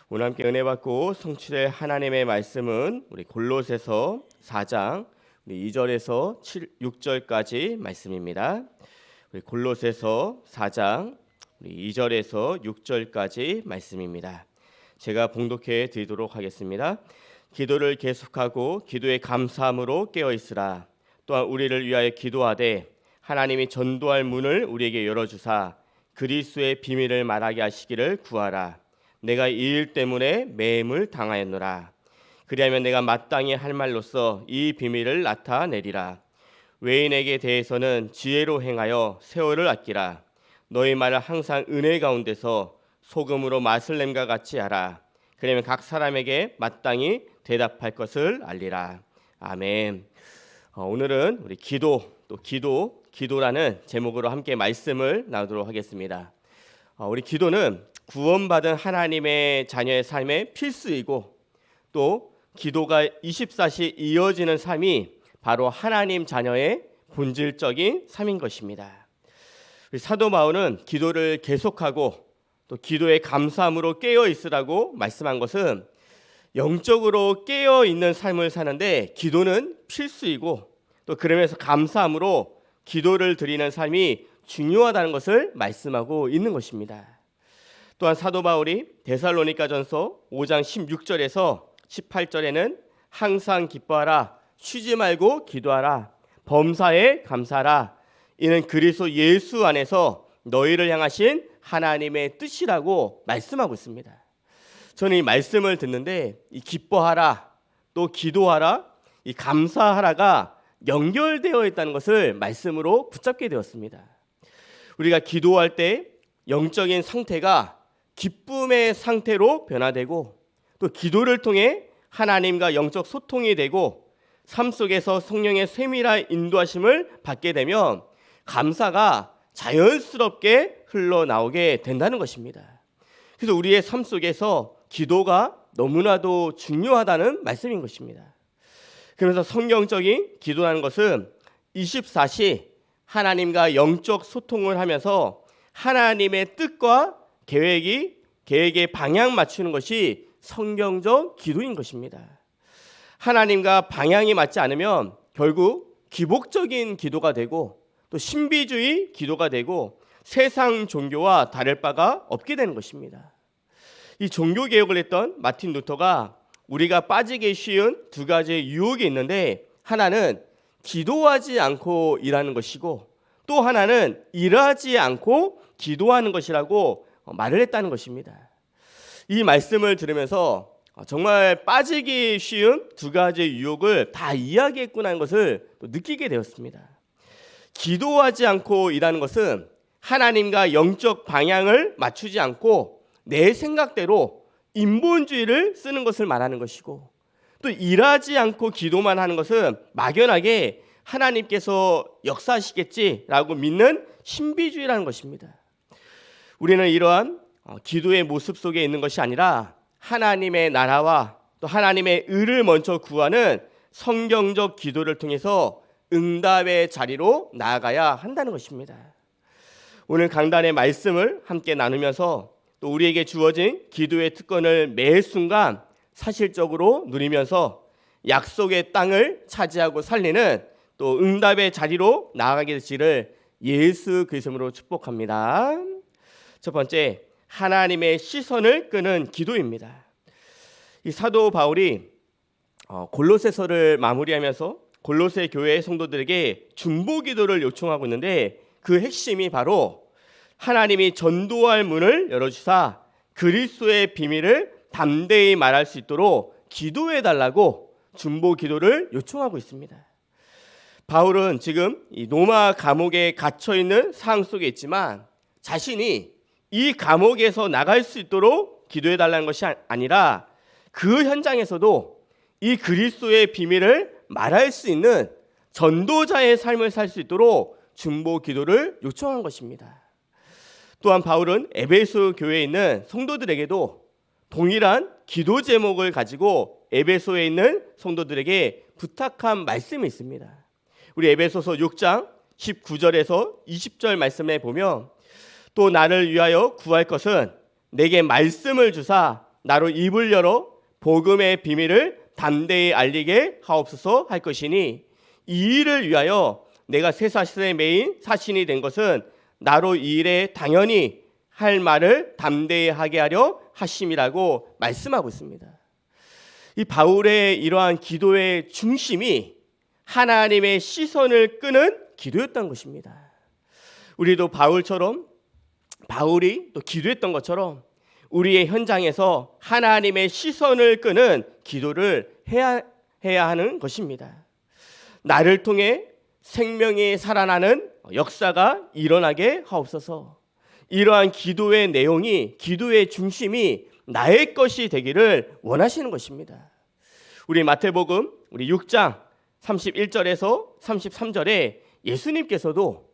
오늘 함께 은혜 받고 성취될 하나님의 말씀은 우리 골로새서 4장 2절에서 6절까지 말씀입니다. 우리 골로새서 4장 2절에서 6절까지 말씀입니다. 제가 봉독해 드리도록 하겠습니다. 기도를 계속하고 기도에 감사함으로 깨어 있으라. 또한 우리를 위하여 기도하되 하나님이 전도할 문을 우리에게 열어주사 그리스도의 비밀을 말하게 하시기를 구하라. 내가 이 일 때문에 매임을 당하였노라. 그리하면 내가 마땅히 할 말로써 이 비밀을 나타내리라. 외인에게 대해서는 지혜로 행하여 세월을 아끼라. 너희 말을 항상 은혜 가운데서 소금으로 맛을 냄과 같이 하라. 그러면 각 사람에게 마땅히 대답할 것을 알리라. 아멘. 오늘은 우리 기도라는 제목으로 함께 말씀을 나누도록 하겠습니다. 우리 기도는 구원받은 하나님의 자녀의 삶의 필수이고 또 기도가 24시 이어지는 삶이 바로 하나님 자녀의 본질적인 삶인 것입니다. 사도 바울은 기도를 계속하고 또 기도에 감사함으로 깨어 있으라고 말씀한 것은 영적으로 깨어 있는 삶을 사는데 기도는 필수이고 또 그러면서 감사함으로 기도를 드리는 삶이 중요하다는 것을 말씀하고 있는 것입니다. 또한 사도 바울이 데살로니가전서 5장 16절에서 18절에는 항상 기뻐하라, 쉬지 말고 기도하라, 범사에 감사하라, 이는 그리스도 예수 안에서 너희를 향하신 하나님의 뜻이라고 말씀하고 있습니다. 저는 이 말씀을 듣는데 이 기뻐하라, 또 기도하라, 이 감사하라가 연결되어 있다는 것을 말씀으로 붙잡게 되었습니다. 우리가 기도할 때 영적인 상태가 기쁨의 상태로 변화되고 또 기도를 통해 하나님과 영적 소통이 되고 삶 속에서 성령의 세밀한 인도하심을 받게 되면 감사가 자연스럽게 흘러나오게 된다는 것입니다. 그래서 우리의 삶 속에서 기도가 너무나도 중요하다는 말씀인 것입니다. 그래서 성경적인 기도라는 것은 24시 하나님과 영적 소통을 하면서 하나님의 뜻과 계획의 방향 맞추는 것이 성경적 기도인 것입니다. 하나님과 방향이 맞지 않으면 결국 기복적인 기도가 되고 또 신비주의 기도가 되고 세상 종교와 다를 바가 없게 되는 것입니다. 이 종교개혁을 했던 마틴 루터가 우리가 빠지기 쉬운 두 가지의 유혹이 있는데 하나는 기도하지 않고 일하는 것이고 또 하나는 일하지 않고 기도하는 것이라고 말을 했다는 것입니다. 이 말씀을 들으면서 정말 빠지기 쉬운 두 가지의 유혹을 다 이야기했구나 하는 것을 또 느끼게 되었습니다. 기도하지 않고 일하는 것은 하나님과 영적 방향을 맞추지 않고 내 생각대로 인본주의를 쓰는 것을 말하는 것이고 또 일하지 않고 기도만 하는 것은 막연하게 하나님께서 역사하시겠지라고 믿는 신비주의라는 것입니다. 우리는 이러한 기도의 모습 속에 있는 것이 아니라 하나님의 나라와 또 하나님의 의를 먼저 구하는 성경적 기도를 통해서 응답의 자리로 나아가야 한다는 것입니다. 오늘 강단의 말씀을 함께 나누면서 또 우리에게 주어진 기도의 특권을 매 순간 사실적으로 누리면서 약속의 땅을 차지하고 살리는 또 응답의 자리로 나아가게 되시기를 예수 그리스도로 축복합니다. 첫 번째, 하나님의 시선을 끄는 기도입니다. 이 사도 바울이 골로새서를 마무리하면서 골로새 교회 성도들에게 중보 기도를 요청하고 있는데 그 핵심이 바로 하나님이 전도할 문을 열어주사 그리스도의 비밀을 담대히 말할 수 있도록 기도해 달라고 중보 기도를 요청하고 있습니다. 바울은 지금 이 로마 감옥에 갇혀 있는 상황 속에 있지만 자신이 이 감옥에서 나갈 수 있도록 기도해 달라는 것이 아니라 그 현장에서도 이 그리스도의 비밀을 말할 수 있는 전도자의 삶을 살 수 있도록 중보 기도를 요청한 것입니다. 또한 바울은 에베소 교회에 있는 성도들에게도 동일한 기도 제목을 가지고 에베소에 있는 성도들에게 부탁한 말씀이 있습니다. 우리 에베소서 6장 19절에서 20절 말씀에 보면 또 나를 위하여 구할 것은 내게 말씀을 주사 나로 입을 열어 복음의 비밀을 담대히 알리게 하옵소서 할 것이니 이 일을 위하여 내가 쇠사슬의 메인 사신이 된 것은 나로 이 일에 당연히 할 말을 담대히 하게 하려 하심이라고 말씀하고 있습니다. 이 바울의 이러한 기도의 중심이 하나님의 시선을 끄는 기도였던 것입니다. 우리도 바울이 또 기도했던 것처럼 우리의 현장에서 하나님의 시선을 끄는 기도를 해야 하는 것입니다. 나를 통해 생명이 살아나는 역사가 일어나게 하옵소서. 이러한 기도의 내용이, 기도의 중심이 나의 것이 되기를 원하시는 것입니다. 우리 마태복음 우리 6장 31절에서 33절에 예수님께서도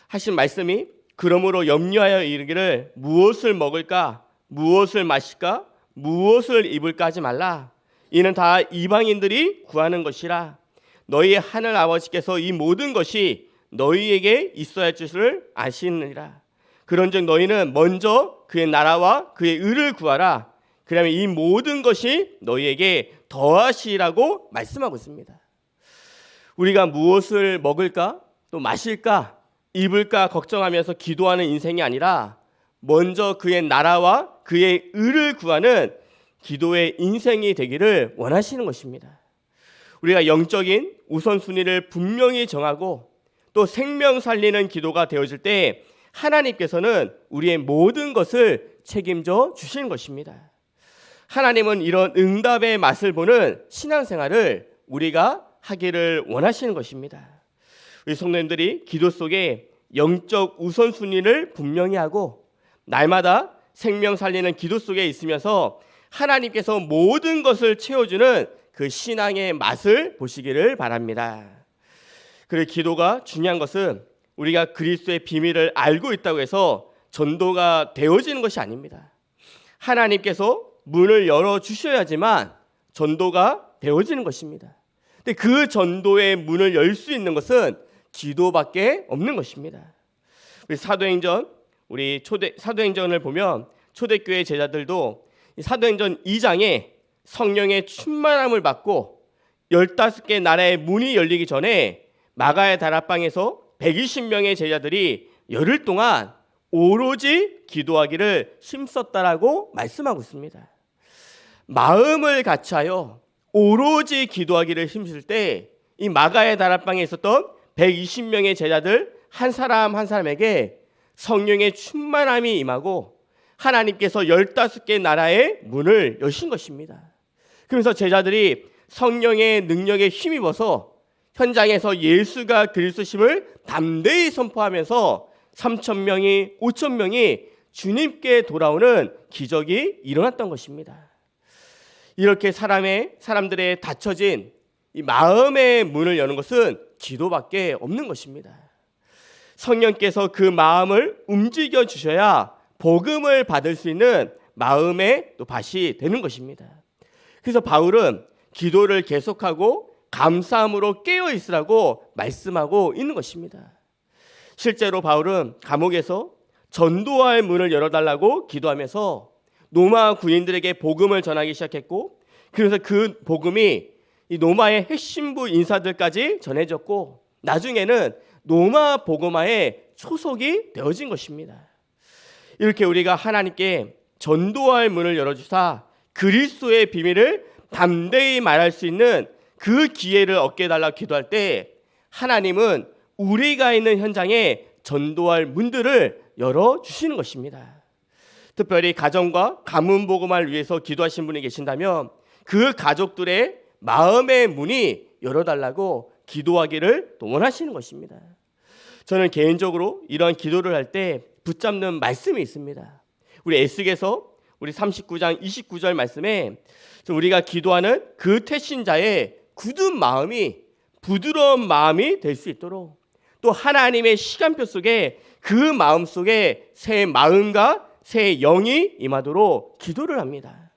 하신 말씀이 그러므로 염려하여 이르기를 무엇을 먹을까, 무엇을 마실까, 무엇을 입을까 하지 말라. 이는 다 이방인들이 구하는 것이라. 너희 하늘 아버지께서 이 모든 것이 너희에게 있어야 할 줄을 아시느니라. 그런즉 너희는 먼저 그의 나라와 그의 의를 구하라. 그러면 이 모든 것이 너희에게 더하시라고 말씀하고 있습니다. 우리가 무엇을 먹을까, 또 마실까, 입을까 걱정하면서 기도하는 인생이 아니라 먼저 그의 나라와 그의 의를 구하는 기도의 인생이 되기를 원하시는 것입니다. 우리가 영적인 우선순위를 분명히 정하고 또 생명 살리는 기도가 되어질 때 하나님께서는 우리의 모든 것을 책임져 주시는 것입니다. 하나님은 이런 응답의 맛을 보는 신앙생활을 우리가 하기를 원하시는 것입니다. 우리 성도님들이 기도 속에 영적 우선순위를 분명히 하고 날마다 생명 살리는 기도 속에 있으면서 하나님께서 모든 것을 채워주는 그 신앙의 맛을 보시기를 바랍니다. 그리고 기도가 중요한 것은 우리가 그리스도의 비밀을 알고 있다고 해서 전도가 되어지는 것이 아닙니다. 하나님께서 문을 열어주셔야지만 전도가 되어지는 것입니다. 근데 그 전도의 문을 열 수 있는 것은 기도밖에 없는 것입니다. 우리 사도행전을 보면 초대교회 제자들도 사도행전 2장에 성령의 충만함을 받고 15개 나라의 문이 열리기 전에 마가의 다락방에서 120명의 제자들이 열흘 동안 오로지 기도하기를 힘썼다라고 말씀하고 있습니다. 마음을 같이하여 오로지 기도하기를 힘쓸 때 이 마가의 다락방에 있었던 120명의 제자들 한 사람 한 사람에게 성령의 충만함이 임하고 하나님께서 15개 나라의 문을 여신 것입니다. 그러면서 제자들이 성령의 능력에 힘입어서 현장에서 예수가 그리스도심을 담대히 선포하면서 3,000명이 5,000명이 주님께 돌아오는 기적이 일어났던 것입니다. 이렇게 사람들의 닫혀진 이 마음의 문을 여는 것은 기도밖에 없는 것입니다. 성령께서 그 마음을 움직여 주셔야 복음을 받을 수 있는 마음의 또 밭이 되는 것입니다. 그래서 바울은 기도를 계속하고 감사함으로 깨어 있으라고 말씀하고 있는 것입니다. 실제로 바울은 감옥에서 전도할 문을 열어달라고 기도하면서 로마 군인들에게 복음을 전하기 시작했고, 그래서 그 복음이 이 로마의 핵심부 인사들까지 전해졌고 나중에는 로마 복음화의 초석이 되어진 것입니다. 이렇게 우리가 하나님께 전도할 문을 열어주사 그리스도의 비밀을 담대히 말할 수 있는 그 기회를 얻게 해달라고 기도할 때 하나님은 우리가 있는 현장에 전도할 문들을 열어주시는 것입니다. 특별히 가정과 가문 복음화를 위해서 기도하신 분이 계신다면 그 가족들의 마음의 문이 열어달라고 기도하기를 또 원하시는 것입니다. 저는 개인적으로 이런 기도를 할 때 붙잡는 말씀이 있습니다. 우리 에스겔서 우리 39장 29절 말씀에 우리가 기도하는 그 태신자의 굳은 마음이 부드러운 마음이 될 수 있도록 또 하나님의 시간표 속에 그 마음 속에 새 마음과 새 영이 임하도록 기도를 합니다.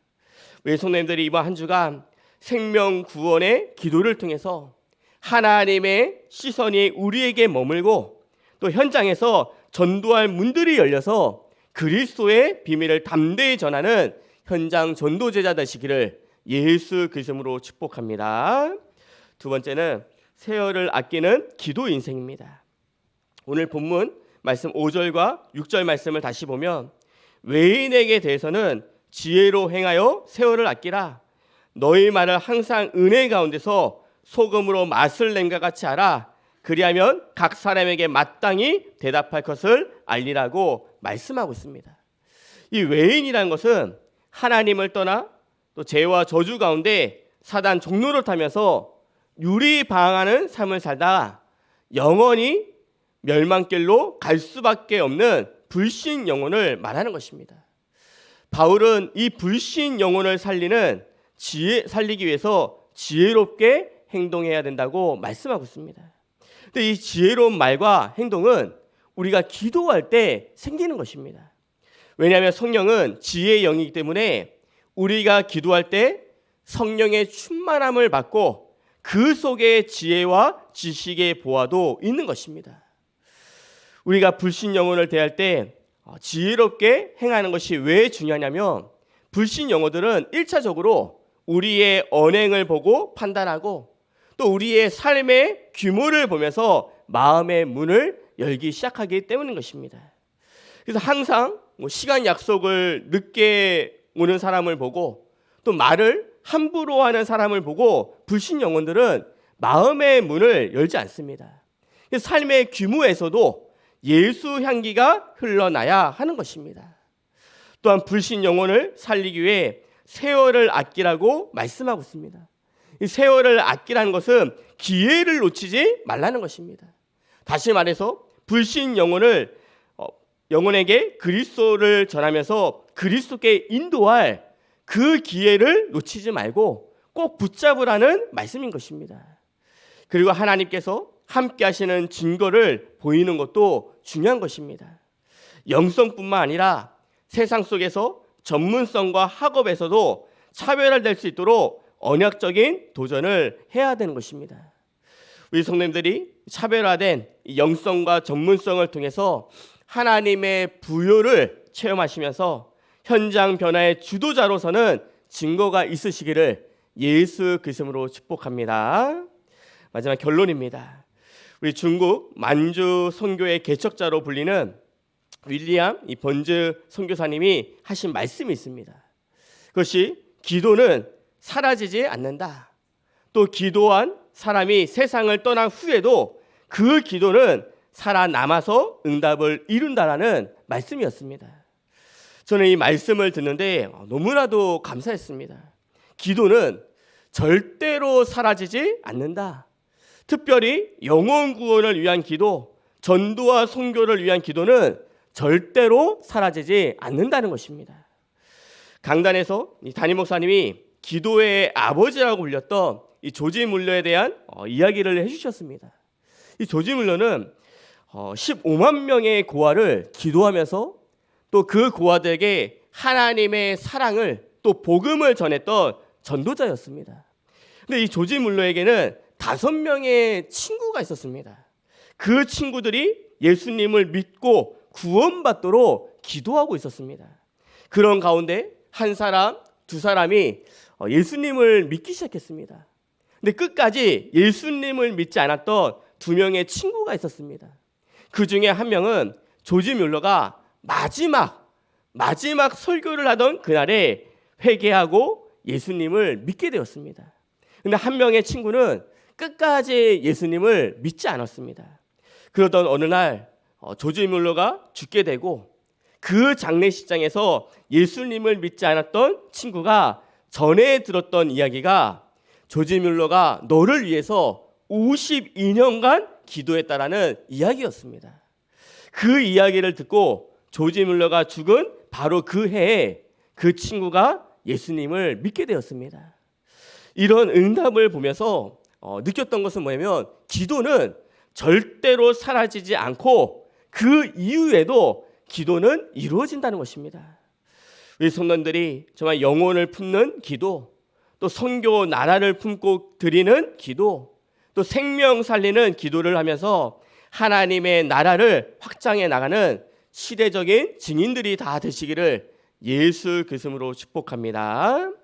우리 성도님들이 이번 한 주간 생명 구원의 기도를 통해서 하나님의 시선이 우리에게 머물고 또 현장에서 전도할 문들이 열려서 그리스도의 비밀을 담대히 전하는 현장 전도제자 되시기를 예수 그리스도로 축복합니다. 두 번째는 세월을 아끼는 기도 인생입니다. 오늘 본문 말씀 5절과 6절 말씀을 다시 보면 외인에게 대해서는 지혜로 행하여 세월을 아끼라. 너희 말을 항상 은혜 가운데서 소금으로 맛을 낸 것 같이 알아. 그리하면 각 사람에게 마땅히 대답할 것을 알리라고 말씀하고 있습니다. 이 외인이라는 것은 하나님을 떠나 또 죄와 저주 가운데 사단 종로를 타면서 유리방황하는 삶을 살다 영원히 멸망길로 갈 수밖에 없는 불신 영혼을 말하는 것입니다. 바울은 이 불신 영혼을 살리기 위해서 지혜롭게 행동해야 된다고 말씀하고 있습니다. 근데 이 지혜로운 말과 행동은 우리가 기도할 때 생기는 것입니다. 왜냐하면 성령은 지혜의 영이기 때문에 우리가 기도할 때 성령의 충만함을 받고 그 속에 지혜와 지식의 보화도 있는 것입니다. 우리가 불신 영혼을 대할 때 지혜롭게 행하는 것이 왜 중요하냐면 불신 영혼들은 1차적으로 우리의 언행을 보고 판단하고 또 우리의 삶의 규모를 보면서 마음의 문을 열기 시작하기 때문인 것입니다. 그래서 항상 시간 약속을 늦게 오는 사람을 보고 또 말을 함부로 하는 사람을 보고 불신 영혼들은 마음의 문을 열지 않습니다. 삶의 규모에서도 예수 향기가 흘러나야 하는 것입니다. 또한 불신 영혼을 살리기 위해 세월을 아끼라고 말씀하고 있습니다. 이 세월을 아끼라는 것은 기회를 놓치지 말라는 것입니다. 다시 말해서 불신 영혼에게 그리스도를 전하면서 그리스도께 인도할 그 기회를 놓치지 말고 꼭 붙잡으라는 말씀인 것입니다. 그리고 하나님께서 함께 하시는 증거를 보이는 것도 중요한 것입니다. 영성뿐만 아니라 세상 속에서 전문성과 학업에서도 차별화될 수 있도록 언약적인 도전을 해야 되는 것입니다. 우리 성도님들이 차별화된 영성과 전문성을 통해서 하나님의 부요를 체험하시면서 현장 변화의 주도자로서는 증거가 있으시기를 예수 그리스도로 축복합니다. 마지막 결론입니다. 우리 중국 만주 선교의 개척자로 불리는 윌리엄 번즈 선교사님이 하신 말씀이 있습니다. 그것이 기도는 사라지지 않는다. 또 기도한 사람이 세상을 떠난 후에도 그 기도는 살아남아서 응답을 이룬다라는 말씀이었습니다. 저는 이 말씀을 듣는데 너무나도 감사했습니다. 기도는 절대로 사라지지 않는다. 특별히 영혼 구원을 위한 기도, 전도와 선교를 위한 기도는 절대로 사라지지 않는다는 것입니다. 강단에서 이 담임 목사님이 기도의 아버지라고 불렸던 이 조지 물러에 대한 이야기를 해주셨습니다. 이 조지 물러는 15만 명의 고아를 기도하면서 또 그 고아들에게 하나님의 사랑을 또 복음을 전했던 전도자였습니다. 근데 이 조지 물러에게는 5명의 친구가 있었습니다. 그 친구들이 예수님을 믿고 구원받도록 기도하고 있었습니다. 그런 가운데 한 사람, 두 사람이 예수님을 믿기 시작했습니다. 근데 끝까지 예수님을 믿지 않았던 2명의 친구가 있었습니다. 그 중에 한 명은 조지 뮬러가 마지막 설교를 하던 그날에 회개하고 예수님을 믿게 되었습니다. 근데 한 명의 친구는 끝까지 예수님을 믿지 않았습니다. 그러던 어느 날 조지 뮬러가 죽게 되고 그 장례식장에서 예수님을 믿지 않았던 친구가 전에 들었던 이야기가 조지 뮬러가 너를 위해서 52년간 기도했다라는 이야기였습니다. 그 이야기를 듣고 조지 뮬러가 죽은 바로 그 해에 그 친구가 예수님을 믿게 되었습니다. 이런 응답을 보면서 느꼈던 것은 뭐냐면 기도는 절대로 사라지지 않고 그 이후에도 기도는 이루어진다는 것입니다. 우리 성도들이 정말 영혼을 품는 기도, 또 선교 나라를 품고 드리는 기도, 또 생명 살리는 기도를 하면서 하나님의 나라를 확장해 나가는 시대적인 증인들이 다 되시기를 예수 그리스도로 축복합니다.